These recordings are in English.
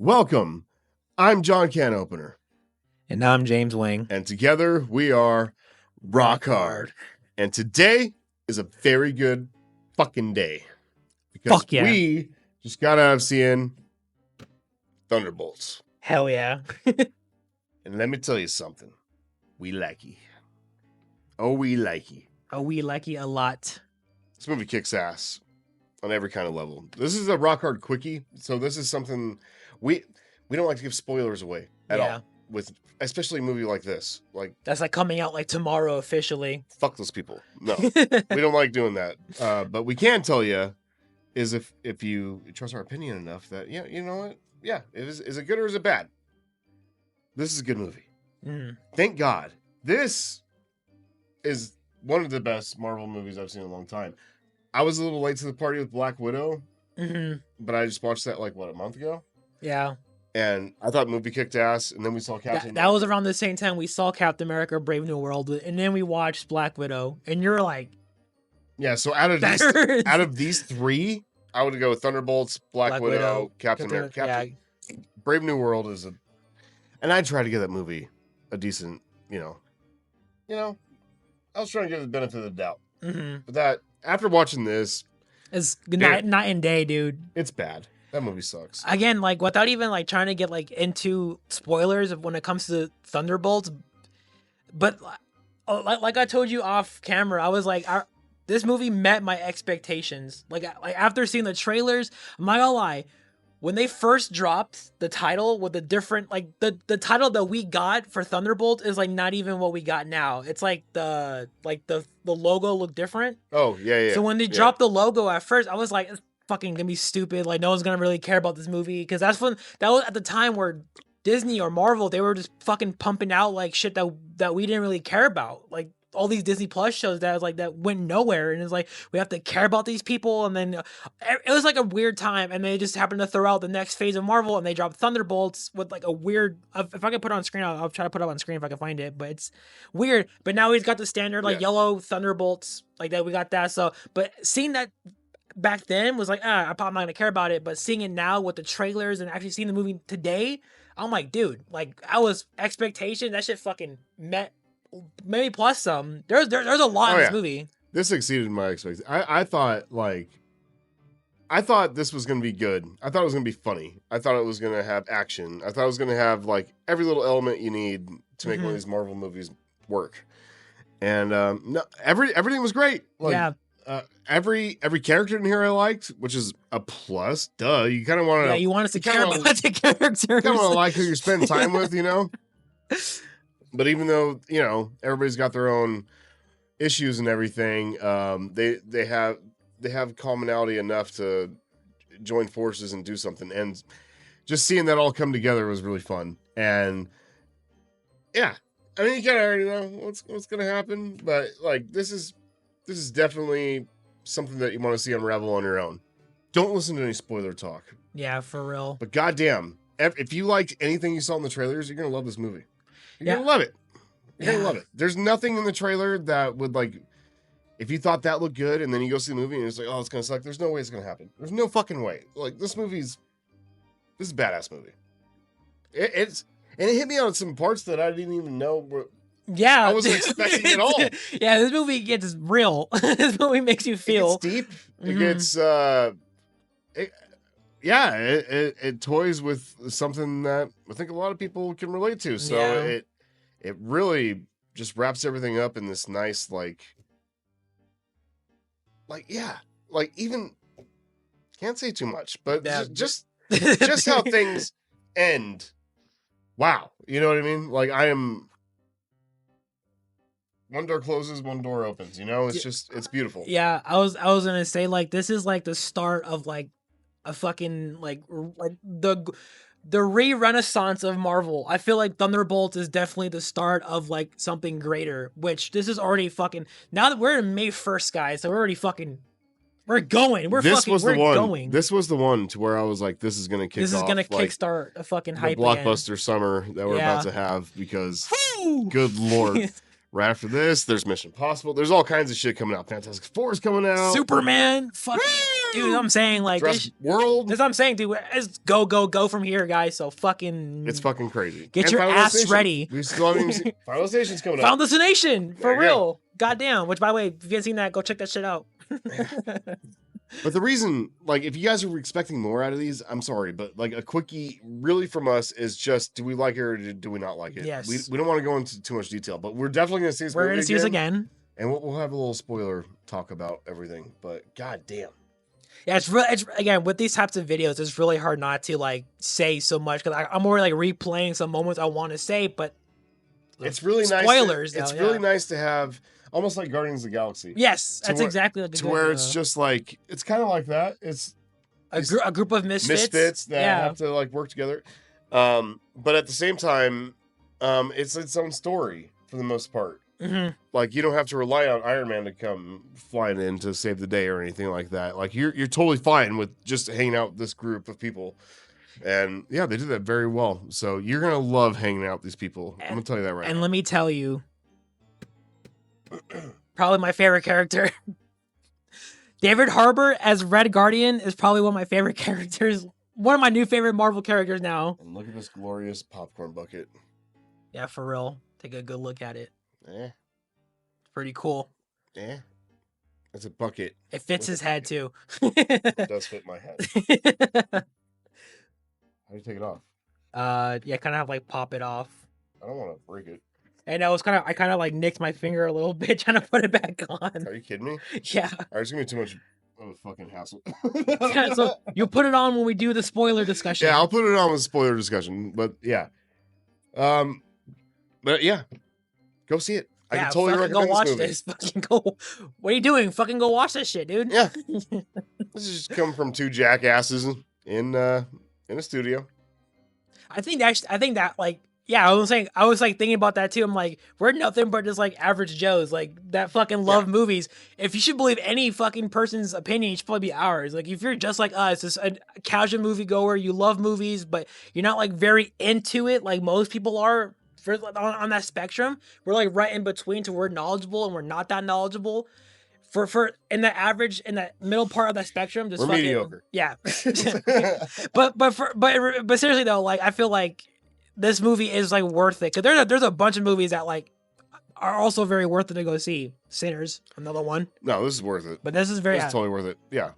Welcome. I'm John Canopener. And I'm James Wang. And together we are Rock Hard. And today is a very good fucking day. Because we just got out of seeing Thunderbolts. Hell yeah. And let me tell you something. We likey. Oh, we likey. Oh, we likey a lot. This movie kicks ass on every kind of level. This is a Rock Hard Quickie. So this is something we don't like to give spoilers away at all. With especially a movie like this. Like that's like coming out like tomorrow officially. Fuck those people. No. We don't like doing that. But we can tell you is if you trust our opinion enough that you know what? Yeah, is it good or is it bad? This is a good movie. Thank God. This is one of the best Marvel movies I've seen in a long time. I was a little late to the party with Black Widow, but I just watched that like, a month ago? Yeah. And I thought the movie kicked ass, and then we saw Captain America. That was around the same time we saw Captain America, Brave New World, and then we watched Black Widow, and you're like... Yeah, so out of these three, I would go with Thunderbolts, Black Widow, Captain America. Brave New World is a... And I tried to give that movie a decent, I was trying to give it the benefit of the doubt. But that, after watching this... It's night and day, dude. It's bad. That movie sucks. Again, like, without even, like, trying to get, like, into spoilers of when it comes to Thunderbolts. But, like I told you off camera, I was like, this movie met my expectations. Like after seeing the trailers, I'm not gonna lie. When they first dropped the title with a different, like, the title that we got for Thunderbolt is, like, not even what we got now. It's, like, the logo looked different. Oh, yeah. So when they dropped the logo at first, I was like, it's fucking gonna be stupid. Like, no one's gonna really care about this movie. Because that was at the time where Disney or Marvel, they were just fucking pumping out, like, shit that we didn't really care about. Like, all these Disney Plus shows that went nowhere, and it's like we have to care about these people, and then it was like a weird time, and they just happened to throw out the next phase of Marvel, and they dropped Thunderbolts with like a weird. If I can put it on screen, I'll try to put it up on screen if I can find it, but it's weird. But now he's got the standard like yellow Thunderbolts like that. We got that. So, but seeing that back then was like, I'm probably not gonna care about it, but seeing it now with the trailers and actually seeing the movie today, I'm like, dude, like I was expectation that shit fucking met. Maybe plus some. There's a lot in this movie. This exceeded my expectations. I thought this was gonna be good. I thought it was gonna be funny. I thought it was gonna have action. I thought it was gonna have like every little element you need to make one of these Marvel movies work. And no, everything was great. Like, every character in here I liked, which is a plus. Duh, you kind of want to. Yeah, you want us to care about the characters. You kind of want to like who you're spending time with, But even though, everybody's got their own issues and everything, they have commonality enough to join forces and do something. And just seeing that all come together was really fun. And yeah, I mean, you kind of already know what's going to happen, but like this is definitely something that you want to see unravel on your own. Don't listen to any spoiler talk. Yeah, for real. But goddamn, if you liked anything you saw in the trailers, you're going to love this movie. You're gonna love it. You're gonna love it. There's nothing in the trailer that would like, if you thought that looked good and then you go see the movie and it's like, oh, it's gonna suck. There's no way it's gonna happen. There's no fucking way. Like this is a badass movie. It hit me on some parts that I didn't even know I wasn't expecting at all. Yeah, this movie gets real. This movie makes you feel. It gets deep. It gets it toys with something that I think a lot of people can relate to. So it really just wraps everything up in this nice, even can't say too much, but just how things end. Wow. You know what I mean? Like one door closes, one door opens, it's beautiful. Yeah. I was going to say like, this is like the start of like, a fucking like the re-renaissance of Marvel. I feel like Thunderbolts is definitely the start of like something greater, which this is already fucking, now that we're in May 1st, guys, so we're already fucking, we're going. We're going. This was the one to where I was like, this is going to kick off. This is going to kickstart a fucking hype blockbuster summer that we're about to have because good Lord. Right after this, there's Mission Impossible. There's all kinds of shit coming out. Fantastic Four is coming out. Superman. Fuck. Dude, I'm saying like Jurassic World. That's what I'm saying, dude. It's go from here, guys. So fucking, it's fucking crazy. Get And your Final ass Destination. ready. We still haven't even seen Final Destination's coming up. Final Destination for There you real. go. Goddamn. Which, by the way, if you haven't seen that, go check that shit out. But the reason, like, if you guys are expecting more out of these, I'm sorry, but like a quickie really from us is just, do we like it or do we not like it? Yes. We don't want to go into too much detail, but we're definitely going to see this We're movie gonna see this again. and we'll have a little spoiler talk about everything. But goddamn. Yeah, it's really, again, with these types of videos, it's really hard not to like say so much because I'm more like replaying some moments I want to say, but it's really spoilers. It's really nice to have almost like Guardians of the Galaxy. Yes, that's exactly like to where it's just like it's kind of like that. It's a group of misfits that have to like work together. But at the same time, it's its own story for the most part. Mm-hmm. Like you don't have to rely on Iron Man to come flying in to save the day or anything like that. Like you're totally fine with just hanging out with this group of people. And yeah, they did that very well. So you're gonna love hanging out with these people. I'm gonna tell you that right now. And let me tell you, probably my favorite character, David Harbour as Red Guardian, is probably one of my favorite characters. One of my new favorite Marvel characters now. And look at this glorious popcorn bucket. Yeah, for real. Take a good look at it. Eh. It's pretty cool. Eh. It's a bucket. It fits his head too. It does fit my head. How do you take it off? Yeah, kind of have like pop it off. I don't want to break it. And I kind of like nicked my finger a little bit trying to put it back on. Are you kidding me? Yeah. All right, it's gonna be too much of a fucking hassle. Yeah, so you'll put it on when we do the spoiler discussion. Yeah, I'll put it on with spoiler discussion. But yeah, but yeah, go see it. I can totally recommend go watch this movie. this. Fucking go. What are you doing? Fucking go watch this shit, dude. Yeah. This is just coming from two jackasses in a studio. I think that like, yeah, I was like thinking about that too. I'm like, we're nothing but just like average Joes, like that fucking love movies. If you should believe any fucking person's opinion, it should probably be ours. Like if you're just like us, just a casual moviegoer, you love movies, but you're not like very into it, like most people are on that spectrum. We're like right in between to we're knowledgeable and we're not that knowledgeable. For in the average, in that middle part of the spectrum, just we're fucking, mediocre. Yeah. but seriously though, like I feel like this movie is like worth it because there's a bunch of movies that like are also very worth it to go see. Sinners, another one. No, this is worth it. But this is very totally worth it. Yeah.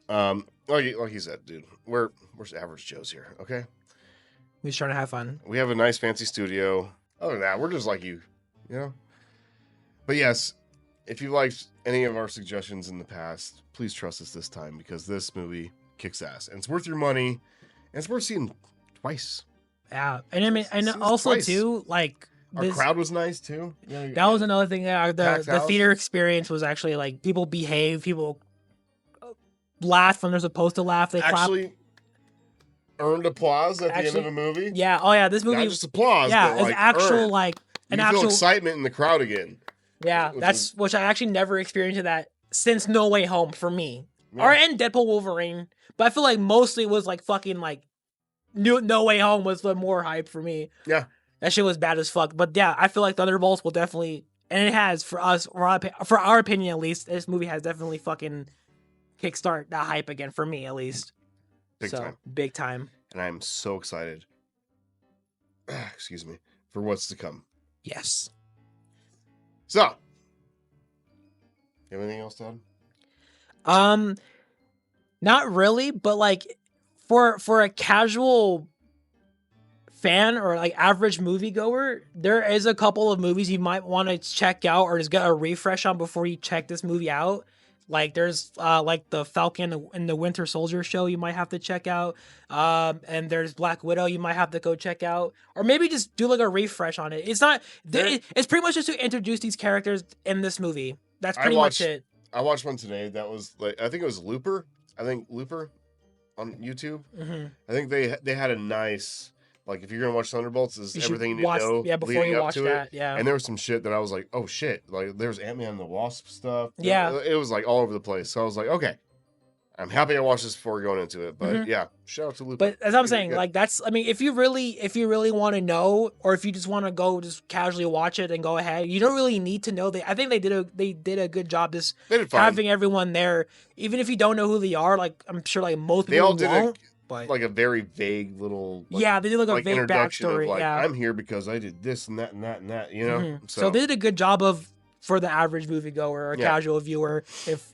Like you said, dude, we're average Joes here. Okay. We're just trying to have fun. We have a nice fancy studio. Other than that, we're just like you know. But yes. If you liked any of our suggestions in the past, please trust us this time because this movie kicks ass and it's worth your money and it's worth seeing twice. Yeah, and I mean, and also twice. Too, like our crowd was nice too. That was another thing. The theater experience was actually like people behave, people laugh when they're supposed to laugh. They actually earned applause at the end of the movie. Yeah. Oh yeah, this movie not just applause. Yeah, but like it's actual earned. like an you actual feel excitement in the crowd again. Yeah, which I actually never experienced that since No Way Home for me, or in Deadpool Wolverine. But I feel like mostly it was like fucking like No Way Home was the more hype for me. Yeah, that shit was bad as fuck. But yeah, I feel like Thunderbolts will definitely, and it has for us, for our opinion at least, this movie has definitely fucking kickstart that hype again for me at least. Big time. And I'm so excited. Excuse me, for what's to come. Yes. So, you have anything else to add? Not really, but like for a casual fan or like average moviegoer, there is a couple of movies you might want to check out or just get a refresh on before you check this movie out. Like there's like the Falcon and the Winter Soldier show you might have to check out. And there's Black Widow you might have to go check out. Or maybe just do like a refresh on it. It's not it's pretty much just to introduce these characters in this movie. That's pretty much it. I watched one today that was like I think it was Looper. Looper on YouTube. Mm-hmm. I think they had a nice like if you're gonna watch Thunderbolts is everything you need to know. Yeah, before you watch that. Yeah. And there was some shit that I was like, oh shit. Like there was Ant-Man and the Wasp stuff. Yeah. It was like all over the place. So I was like, okay. I'm happy I watched this before going into it, but Mhm. yeah, shout out to Lupin. But as I'm He did saying, good. like that's, I mean, if you really want to know, or if you just want to go just casually watch it and go ahead, you don't really need to know. I think they did a good job just They did fine. having everyone there, even if you don't know who they are. Like I'm sure like most They all people did won't. But like a very vague little yeah, they did like a vague introduction of backstory. like, Yeah. I'm here because I did this and that and that and that, you know. Mhm. So they did a good job of, for the average moviegoer or a Yeah. casual viewer, if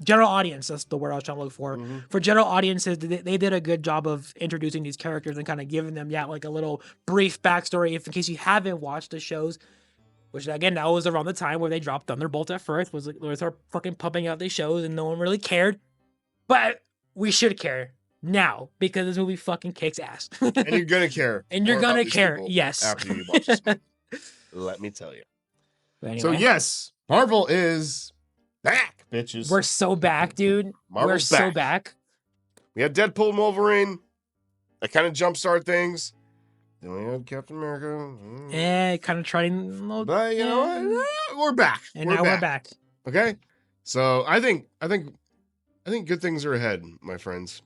general audience, that's the word I was trying to look for. Mhm. For general audiences, they did a good job of introducing these characters and kind of giving them, like a little brief backstory, if in case you haven't watched the shows. Which again, that was around the time where they dropped Thunderbolts at first, was like, they start fucking pumping out these shows and no one really cared. But we should care now because this movie fucking kicks ass. And you're gonna care. And you're more about gonna these care, people yes. after you watch this movie. Let me tell you. But anyway, So yes, Marvel is back, bitches. we're so back, dude. Marvel's we're so back. We had Deadpool and Wolverine. That kind of jumpstart things. Then we had Captain America. Kind of trying. But you know what? We're back. And now we're back. Okay. So I think good things are ahead, my friends.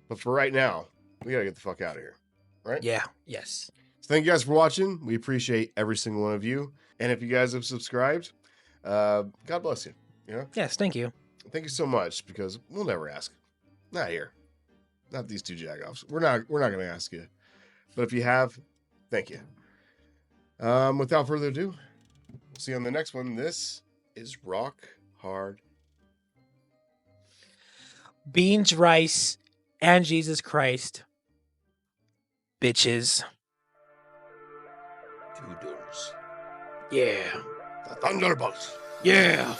But for right now, we gotta get the fuck out of here. Right? Yeah. Yes. So thank you guys for watching. We appreciate every single one of you. And if you guys have subscribed, God bless you. You know? Yes. Thank you. Thank you so much, because we'll never ask. Not here. Not these two jagoffs. We're not gonna ask you. But if you have, thank you. Without further ado, we'll see you on the next one. This is Rock Hard. Beans, rice, and Jesus Christ. Bitches. Two doors. Yeah. The Thunderbolts. Yeah.